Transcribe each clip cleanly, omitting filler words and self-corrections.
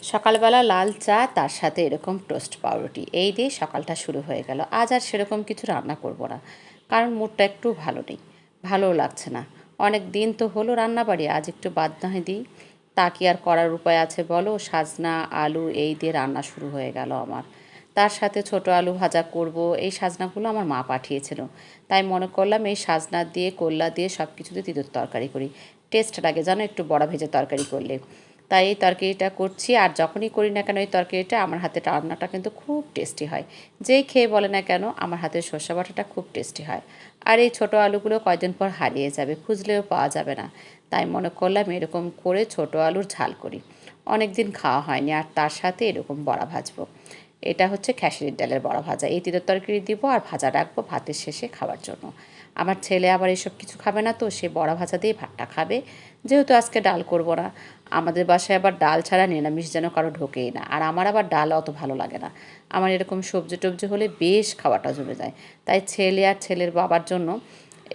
সকালবেলা লাল চা, তার সাথে এরকম টোস্ট পাউরুটি এই দিয়েই সকালটা শুরু হয়ে গেল। আজ আর সেরকম কিছু রান্না করব না, কারণ মুডটা একটু ভালো নেই, ভালোও লাগছে না। অনেক দিন তো হলো রান্নাবাড়ি, আজ একটু বাদ না দিই। তা কি আর করার উপায় আছে বলো? সাজনা আলু এই দিয়ে রান্না শুরু হয়ে গেল আমার। তার সাথে ছোট আলু ভাজা করব। এই সাজনাগুলো আমার মা পাঠিয়েছিল, তাই মনে করলাম এই সাজনা দিয়ে করলা দিয়ে সব কিছু দিয়ে তিঁতুর তরকারি করি। টেস্ট লাগে জানো একটু বড়া ভেজে তরকারি করলে। তাই এই তরকারিটা করছি, আর যখনই করি না কেন এই তরকারিটা, আমার হাতে রান্নাটা কিন্তু খুব টেস্টি হয়। যেই খেয়ে বলে না কেন আমার হাতের সর্ষে বাটাটা খুব টেস্টি হয়। আর এই ছোটো আলুগুলো কয়দিন পর হারিয়ে যাবে, খুঁজলেও পাওয়া যাবে না। তাই মনে করলাম এরকম করে ছোটো আলুর ঝাল করি। অনেক দিন খাওয়া হয়নি, আর তার সাথে এরকম বড়া ভাজবো। এটা হচ্ছে খেসারির ডালের বড়া ভাজা, এই তিলের তরকারি দিব আর ভাজা রাখবো ভাতের শেষে খাওয়ার জন্য। আমার ছেলে আবার এসব কিছু খাবে না, তো সে বড়া ভাজা দিয়ে ভাতটা খাবে। যেহেতু আজকে ডাল করব না, আমাদের বাসায় আবার ডাল ছাড়া নিরামিষ যেন কারো ঢোকেই না, আর আমার আবার ডাল অত ভালো লাগে না। আমার এরকম সবজি টবজি হলে বেশ খাওয়াটা জমে যায়। তাই ছেলে আর ছেলের বাবার জন্য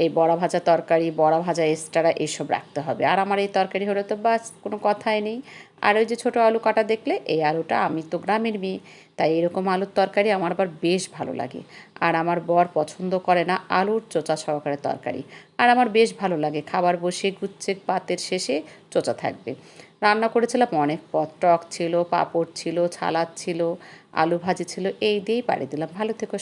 এই বড়া ভাজা তরকারি, বড়া ভাজা এক্সট্রা এসব রাখতে হবে। আর আমার এই তরকারি হলে তো বাস কোনো কথাই নেই। আর ওই যে ছোটো আলু কাটা দেখলে, এই আলুটা, আমি তো গ্রামের মেয়ে, তাই এরকম আলুর তরকারি আমার আবার বেশ ভালো লাগে। আর আমার বর পছন্দ করে না আলুর চোচা সহকারে তরকারি। আর আমার বেশ ভালো লাগে, খাবার বসিয়ে গুচ্ছে পাতের শেষে চোচা থাকবে। রান্না করেছিলাম অনেক পদ, টক ছিল, পাঁপড় ছিল, ছালাদ ছিল, আলু ভাজি ছিল, এই দিয়েই পাড়ি দিলাম। ভালো থেকো।